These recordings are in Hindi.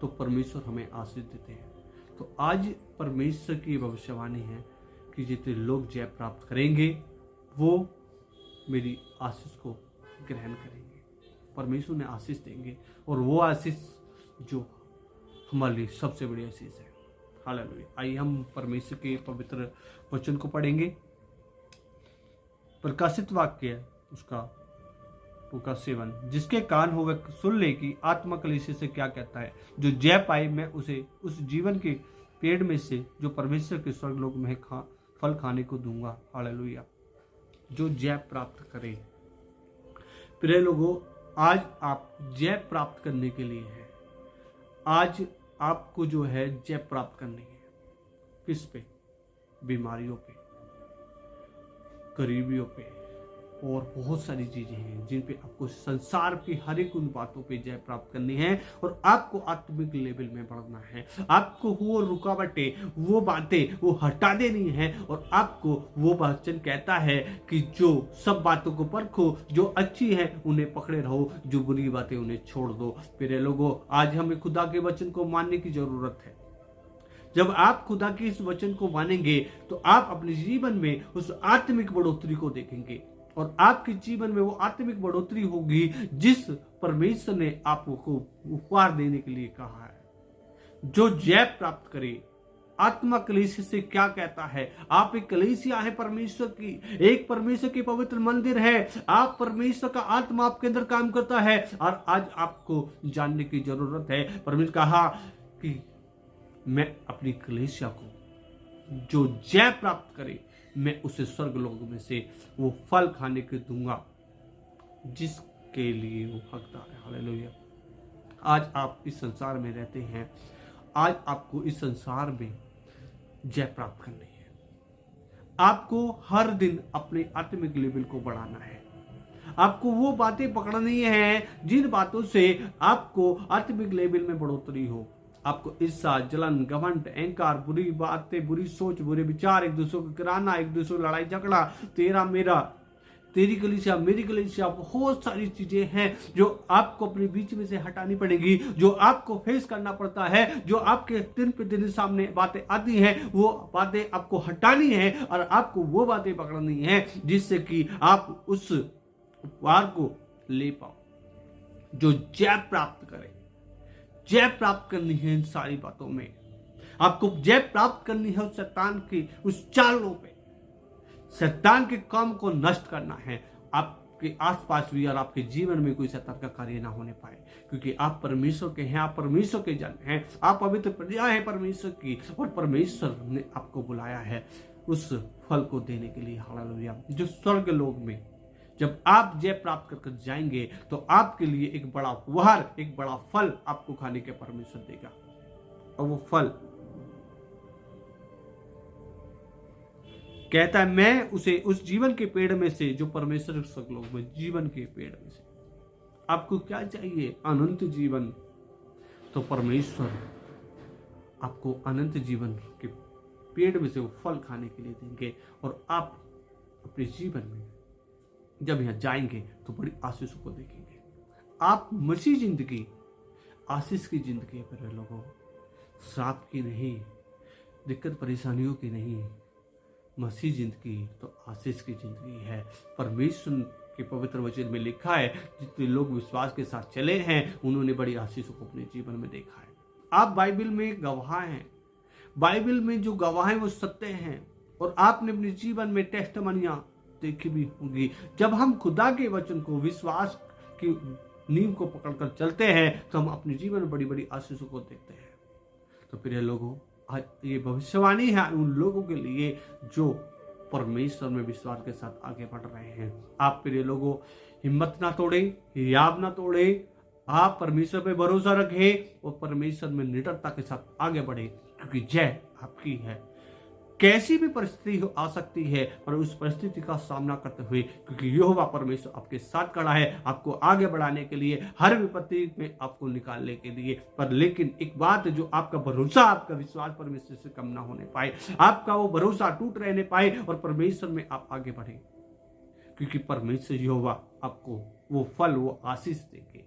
तो परमेश्वर हमें आशीष देते हैं। तो आज परमेश्वर की भविष्यवाणी है कि जितने लोग जय प्राप्त करेंगे वो मेरी आशीष को ग्रहण करेंगे, परमेश्वर ने आशीष देंगे, और वो आशीष जो हमारे लिए सबसे बड़ी आशीष है। हालेलुया। आइए हम परमेश्वर के पवित्र वचन को पढ़ेंगे। प्रकाशित वाक्य है उसका का 7, जिसके कान हो वह सुन ले कि आत्मा कलीसिया से क्या कहता है। जो जय पाए मैं उसे उस जीवन के पेड़ में से जो परमेश्वर के स्वर्गलोक में फल खाने को दूंगा। हालेलुया। जो जय प्राप्त करे। प्रिय लोगों, आज आप जय प्राप्त करने के लिए है। आज आपको जो है जय प्राप्त करनी है। किस पे? बीमारियों पे, गरीबियों पे, और बहुत सारी चीजें हैं जिन पे आपको संसार की हर एक उन बातों पे जय प्राप्त करनी है, और आपको आत्मिक लेवल में बढ़ना है। आपको वो रुकावटें, वो बातें वो हटा देनी है, और आपको वो वचन कहता है कि जो सब बातों को परखो, जो अच्छी है उन्हें पकड़े रहो, जो बुरी बातें उन्हें छोड़ दो। प्रिय लोगों, आज हमें खुदा के वचन को मानने की जरूरत है। जब आप खुदा के इस वचन को मानेंगे तो आप अपने जीवन में उस आत्मिक बढ़ोतरी को देखेंगे, और आपके जीवन में वो आत्मिक बढ़ोतरी होगी जिस परमेश्वर ने आपको उपहार देने के लिए कहा है। जो जय प्राप्त करे। आत्मा कलीसिया से क्या कहता है? आप एक कलीसिया है परमेश्वर की, एक परमेश्वर की पवित्र मंदिर है। आप परमेश्वर का आत्मा आपके अंदर काम करता है, और आज आपको जानने की जरूरत है। परमेश्वर कहा कि मैं अपनी कलीसिया को जो जय प्राप्त करे मैं उसे स्वर्ग लोक में से वो फल खाने के दूंगा जिसके लिए वो हकदार है। हालेलुया। आज आप इस संसार में रहते हैं। आज आपको इस संसार में जय प्राप्त करनी है। आपको हर दिन अपने आत्मिक लेवल को बढ़ाना है। आपको वो बातें पकड़नी है जिन बातों से आपको आत्मिक लेवल में बढ़ोतरी हो। आपको ईर्ष्या, जलन, घमंड, अहंकार, बुरी बातें, बुरी सोच, बुरे विचार, एक दूसरे को गिराना, एक दूसरे को लड़ाई झगड़ा, तेरा मेरा, तेरी कलीसिया मेरी कलीसिया, बहुत सारी चीजें हैं जो आपको अपने बीच में से हटानी पड़ेगी, जो आपको फेस करना पड़ता है, जो आपके दिन पे दिन सामने बातें आती हैं, वो बातें आपको हटानी है, और आपको वो बातें पकड़नी है जिससे कि आप उस उपहार को ले पाओ, जो जय प्राप्त करे। जय प्राप्त करनी है इन सारी बातों में। आपको जय प्राप्त करनी है उस शैतान की उस चालों पे। शैतान के काम को नष्ट करना है। आपके आसपास भी और आपके जीवन में कोई शैतान का कार्य ना होने पाए, क्योंकि आप परमेश्वर के हैं, आप परमेश्वर के जन हैं, आप पवित्र प्रजा हैं परमेश्वर की, और परमेश्वर ने आपको बुलाया है उस फल को देने के लिए। हालेलुया। जो स्वर्ग लोक में जब आप जय प्राप्त कर जाएंगे तो आपके लिए एक बड़ा उपहार, एक बड़ा फल आपको खाने के परमेश्वर देगा, और वो फल कहता है मैं उसे उस जीवन के पेड़ में से जो परमेश्वर स्वर्गलोक में, जीवन के पेड़ में से। आपको क्या चाहिए? अनंत जीवन। तो परमेश्वर आपको अनंत जीवन के पेड़ में से वो फल खाने के लिए देंगे, और आप अपने जीवन में जब यहां जाएंगे तो बड़ी आशीषों को देखेंगे। आप मसीह जिंदगी आशीष की जिंदगी पर लोगों, श्राप की नहीं, दिक्कत परेशानियों की नहीं। मसीह जिंदगी तो आशीष की जिंदगी है। परमेश्वर के पवित्र वचन में लिखा है जितने लोग विश्वास के साथ चले हैं उन्होंने बड़ी आशीषों को अपने जीवन में देखा है। आप बाइबल में गवाह हैं। बाइबल में जो गवाह हैं वो सत्य हैं, और आपने अपने जीवन में टेस्टमनियां देखी भी होंगी। जब हम खुदा के वचन को, विश्वास की नींव को पकड़कर चलते हैं तो हम अपने जीवन में बड़ी बड़ी आशीषों को देखते हैं। तो प्रिय लोगों, आज ये भविष्यवाणी है उन लोगों के लिए जो परमेश्वर में विश्वास के साथ आगे बढ़ रहे हैं। आप प्रिय लोगों हिम्मत ना तोड़े, हियाब ना तोड़े। आप परमेश्वर पे भरोसा रखें और परमेश्वर में निडरता के साथ आगे बढ़े, क्योंकि जय आपकी है। कैसी भी परिस्थिति आ सकती है, पर उस परिस्थिति का सामना करते हुए, क्योंकि यहोवा परमेश्वर आपके साथ खड़ा है, आपको आगे बढ़ाने के लिए, हर विपत्ति में आपको निकालने के लिए। पर लेकिन एक बात, जो आपका भरोसा, आपका विश्वास परमेश्वर से कम ना होने पाए, आपका वो भरोसा टूट रहने पाए, और परमेश्वर में आप आगे बढ़े, क्योंकि परमेश्वर यहोवा आपको वो फल, वो आशीष देंगे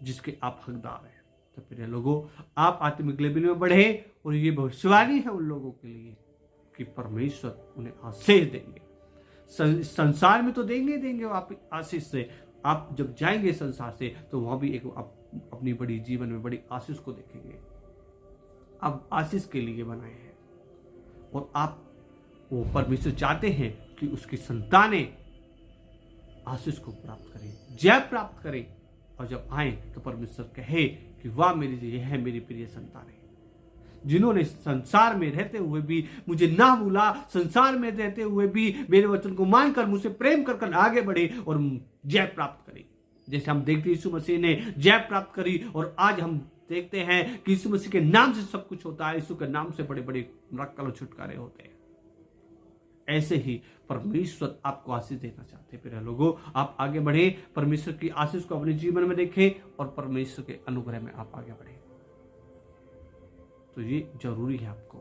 जिसके आप हकदार हैं। तो प्रिय लोगों, आप आत्मिक लेवल में बढ़े और ये भविष्यवाणी है उन लोगों के लिए कि परमेश्वर उन्हें आशीष देंगे। संसार में तो देंगे आप आशीष से, आप जब जाएंगे संसार से तो वहां भी एक अपनी बड़ी जीवन में बड़ी आशीष को देखेंगे। आप आशीष के लिए बनाए हैं और आप वो परमेश्वर चाहते हैं कि उसकी संतानें आशीष को प्राप्त करें, जय प्राप्त करें, और जब आए तो परमेश्वर कहे कि वाह मेरी ये है मेरी प्रिय संतानें, जिन्होंने संसार में रहते हुए भी मुझे ना भूला, संसार में रहते हुए भी मेरे वचन को मानकर मुझसे प्रेम कर आगे बढ़े और जय प्राप्त करे। जैसे हम देखते हैं यीशु मसीह ने जय प्राप्त करी, और आज हम देखते हैं कि यीशु मसीह के नाम से सब कुछ होता है, यीशु के नाम से बड़े बड़े मरक्कल और छुटकारे होते हैं। ऐसे ही परमेश्वर आपको आशीष देना चाहते हैं। प्रिय लोगों, आप आगे बढ़े, परमेश्वर की आशीष को अपने जीवन में देखें और परमेश्वर के अनुग्रह में आप आगे बढ़े। तो ये जरूरी है आपको।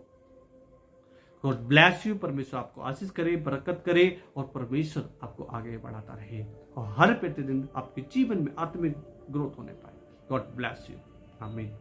God bless you. परमेश्वर आपको आशीष करे, बरकत करे और परमेश्वर आपको आगे बढ़ाता रहे और हर प्रतिदिन आपके जीवन में आत्मिक ग्रोथ होने पाए। God bless you. आमीन।